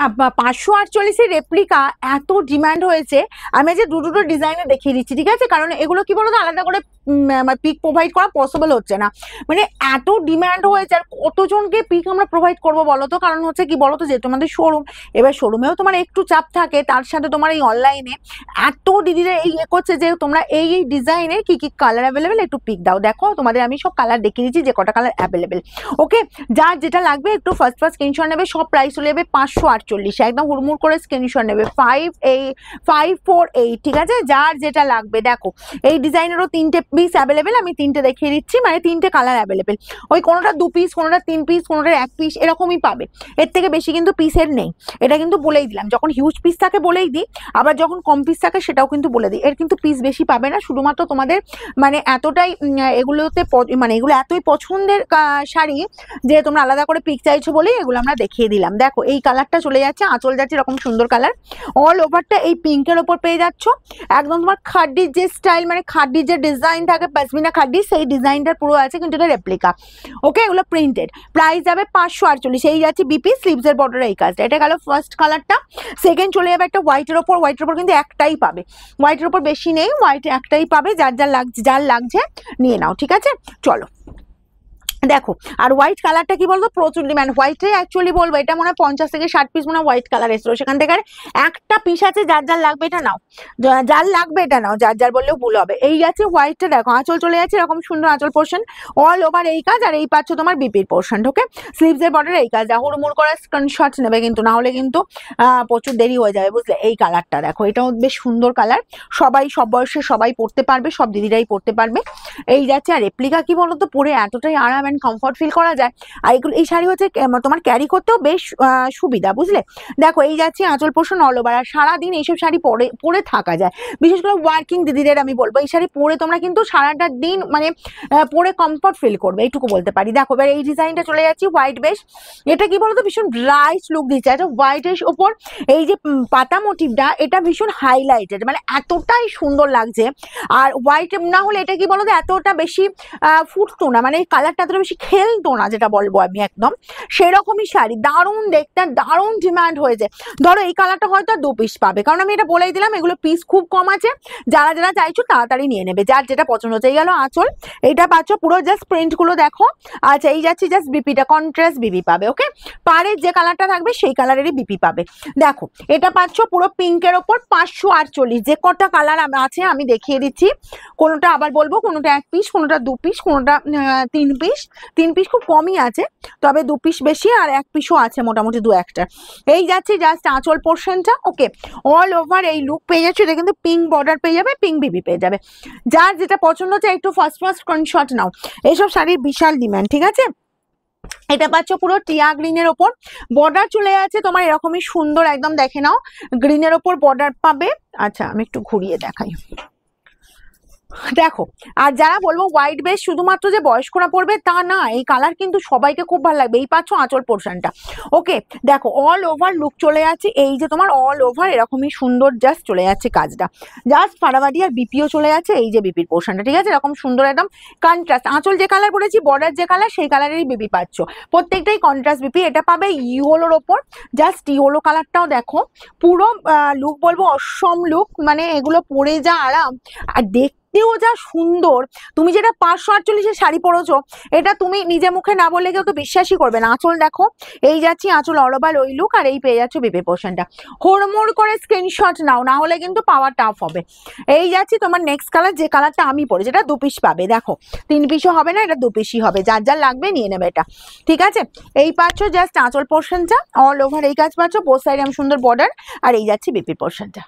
548 replica এত demand হয়েছে, আমি যে দুটো ডিজাইনে দেখিয়ে দিচ্ছি, ঠিক আছে? কারণ এগুলো কি বলতো আলাদা করে পিক প্রোভাইড করা পসিবল হচ্ছে না, মানে এত ডিমান্ড হয়েছে। আর কতজনকে পিক আমরা প্রোভাইড করবো বলো তো? কারণ হচ্ছে কি বলতো, যে তোমাদের শোরুম, এবার শোরুমেও তোমার একটু চাপ থাকে, তার সাথে তোমার এই অনলাইনে এত দিদিরা এই করছে যে তোমরা এই ডিজাইনের কি কি কালার অ্যাভেলেবেল একটু পিক দাও। দেখো তোমাদের আমি সব কালার দেখিয়ে দিচ্ছি, যে কটা কালার অ্যাভেলেবেল। ওকে, যার যেটা লাগবে একটু ফার্স্ট স্ক্রিনশট নেবে। সব প্রাইস চলে যাবে 548, একদম হুড়মুড় করে স্ক্রিনশট নেবে। 548, ঠিক আছে? যার যেটা লাগবে। দেখো এই ডিজাইনেরও 3টে পিস অ্যাভেলেবেল, আমি 3টে দেখিয়ে দিচ্ছি, মানে 3টে কালার অ্যাভেলেবেল। ওই কোনোটা 2 পিস, কোনোটা 3 পিস, কোনোটার 1 পিস, এরকমই পাবে। এর থেকে বেশি কিন্তু পিসের নেই, এটা কিন্তু বলেই দিলাম। যখন হিউজ পিস থাকে বলেই দিই, আবার যখন কম পিস থাকে সেটাও কিন্তু বলে দিই। এর কিন্তু পিস বেশি পাবে না, শুধুমাত্র তোমাদের মানে এতটাই এগুলোতে মানে এগুলো এতই পছন্দের শাড়ি যে তোমরা আলাদা করে পিক চাইছো বলেই এগুলো আমরা দেখিয়ে দিলাম। দেখো এই কালারটা চলে যাচ্ছে, আঁচল যাচ্ছে এরকম সুন্দর কালার, অল ওভারটা এই পিঙ্কের ওপর পেয়ে যাচ্ছ। একদম তোমার খাড্ডির যে স্টাইল, মানে খাড্ডির যে ডিজাইন থাকে পশমিনা খাড্ডি, সেই ডিজাইনটার পুরো আছে, কিন্তু এটা রেপ্লিকা। ওকে, এগুলো প্রিন্টেড। প্রাইস যাবে 548। এই যাচ্ছে বিপি স্লিভসের বর্ডার এই কাজটা। এটা গেল ফার্স্ট কালারটা। সেকেন্ড চলে যাবে একটা হোয়াইটের ওপর। হোয়াইটের ওপর কিন্তু একটাই পাবে, হোয়াইটের ওপর বেশি নেই, হোয়াইট একটাই পাবে। যার লাগছে নিয়ে নাও, ঠিক আছে? চলো দেখো, আর হোয়াইট কালারটা কি বলবো, প্রচুর ডিমান্ড। হোয়াইটে অ্যাকচুয়ালি বলবো এটা মনে হয় 50 থেকে 60 পিস মনে হয় হোয়াইট কালার এসেছিল, সেখান থেকে একটা পিস আছে। যার লাগবে এটা নাও, যার লাগবে এটা নাও, যার বললেও ভুল হবে। এই আছে হোয়াইটটা, দেখো আঁচল চলে যাচ্ছে এরকম সুন্দর আঁচল পোর্শন, অল ওভার এই কাজ। আর এই পাচ্ছ তোমার বিপির পোর্শন। ওকে, স্লিভসের বর্ডার এই কাজ। হুড়মুড় করে স্ক্রিনশট নেবে কিন্তু, না হলে কিন্তু প্রচুর দেরি হয়ে যাবে, বুঝলে? এই কালারটা দেখো, এটাও বেশ সুন্দর কালার। সবাই সব বয়সে সবাই পড়তে পারবে, সব দিদিরাই পড়তে পারবে। এই যাচ্ছে। আর রেপ্লিকা কি বলতো, পরে এতটাই আরাম কমফর্ট ফিল করা যায়। আর এগুলো এই শাড়ি হচ্ছে তোমার ক্যারি করতেও বেশ সুবিধা, বুঝলে? দেখো এই যাচ্ছে আঁচল পোর্শন অল ওভার। আর সারাদিন এইসব শাড়ি পরে থাকা যায়, বিশেষ করে ওয়ার্কিং দিদিদের আমি বলবো এই শাড়ি পরে তোমরা কিন্তু সারাটা দিন মানে পরে কমফর্ট ফিল করবে, এইটুকু বলতে পারি। দেখো এবার এই ডিজাইনটা চলে যাচ্ছি হোয়াইট বেশ। এটা কি বলতো, ভীষণ ব্রাইট লুক দিচ্ছে। এটা হোয়াইটের ওপর এই যে পাতা মোটিভটা, এটা ভীষণ হাইলাইটেড, মানে এতটাই সুন্দর লাগছে। আর হোয়াইট না হলে এটা কি বলতো এতটা বেশি ফুটতো না, মানে এই কালারটা এতটা বেশি খেলতো না, যেটা বলবো আমি একদম সেরকমই শাড়ি। দারুণ দেখতে, দারুণ ডিমান্ড হয়েছে। ধরো এই কালারটা হয়তো 2 পিস পাবে, কারণ আমি এটা বলেই দিলাম এগুলো পিস খুব কম আছে। যারা চাইছো তাড়াতাড়ি নিয়ে নেবে, যার যেটা পছন্দ হচ্ছে। এই গেল আঁচল, এইটা পাচ্ছ পুরো জাস্ট প্রিন্ট গুলো দেখো। আচ্ছা এই যাচ্ছি জাস্ট বিপিটা, কন্ট্রাস্ট বিপি পাবে। ওকে, পাড়ের যে কালারটা থাকবে সেই কালারেরই বিপি পাবে। দেখো এটা পাচ্ছ পুরো পিঙ্কের ওপর 548। যে কটা কালার আছে আমি দেখিয়ে দিচ্ছি। কোনোটা আবার বলবো, কোনোটা 1 পিস, কোনোটা 2 পিস, কোনোটা 3 পিস। 3 পিস খুব কমই আছে, তবে 2 পিস বেশি, আর 1 পিসও আছে মোটামুটি 2-1টা। এই যাচ্ছে জাস্ট আঁচল পোর্শনটা। ওকে, অল ওভার এই লুক পেয়ে যাচ্ছে। এটা কিন্তু পিঙ্ক বর্ডার পেয়ে যাবে, পিঙ্ক বিবি পেয়ে যাবে। যার যেটা পছন্দ হচ্ছে একটু ফার্স্ট স্ক্রিনশট নাও। এইসব শাড়ির বিশাল ডিমান্ড, ঠিক আছে? এটা পাচ্ছ পুরো টিয়া গ্রিনের ওপর, বর্ডার চলে যাচ্ছে তোমার এরকমই সুন্দর, একদম দেখে নাও গ্রিনের ওপর বর্ডার পাবে। আচ্ছা আমি একটু ঘুরিয়ে দেখাই, দেখো। আর যারা বলবো হোয়াইট বেস শুধুমাত্র যে বয়স্করা পড়বে তা না, এই কালার কিন্তু সবাইকে খুব ভালো লাগবে। এই পাচ্ছ আঁচল পোর্শনটা। ওকে, দেখো অল ওভার লুক চলে যাচ্ছে, এই যে তোমার অল ওভার এরকমই সুন্দর জাস্ট চলে যাচ্ছে কাজটা, জাস্ট ফাড়াবাড়ি। আর বিপিও চলে যাচ্ছে, এই যে বিপির পোর্শনটা, ঠিক আছে? এরকম সুন্দর একদম কন্ট্রাস্ট। আঁচল যে কালার পরেছি, বর্ডার যে কালার, সেই কালারেরই বিপি পাচ্ছ। প্রত্যেকটাই কন্ট্রাস্ট বিপি। এটা পাবে ইয়েলোর ওপর, জাস্ট ইয়েলো কালারটাও দেখো, পুরো লুক বলবো অসম লুক, মানে এগুলো পরে যা আরাম আর দেখতেও যা সুন্দর। তুমি যেটা 548 শাড়ি পরেছো, এটা তুমি নিজে মুখে না বললে কেউ তো বিশ্বাসই করবে না। আঁচল দেখো, এই যাচ্ছি আঁচল অল ওভার ওই লুক। আর এই পেয়ে যাচ্ছ বিপি পোর্শনটা। হুড়মুড় করে স্ক্রিনশট নাও, না হলে কিন্তু পাওয়া টাফ হবে। এই যাচ্ছি তোমার নেক্সট কালার, যে কালারটা আমি পরে, যেটা 2 পিস পাবে। দেখো 3 পিসও হবে না, এটা 2 পিসই হবে। যার লাগবে নিয়ে নেবে এটা, ঠিক আছে? এই পাচ্ছ জাস্ট আঁচল পোর্শনটা অল ওভার এই কাজ পাচ্ছ, বোথ সাইডে আমি সুন্দর বর্ডার। আর এই যাচ্ছি বিপি পোর্শনটা।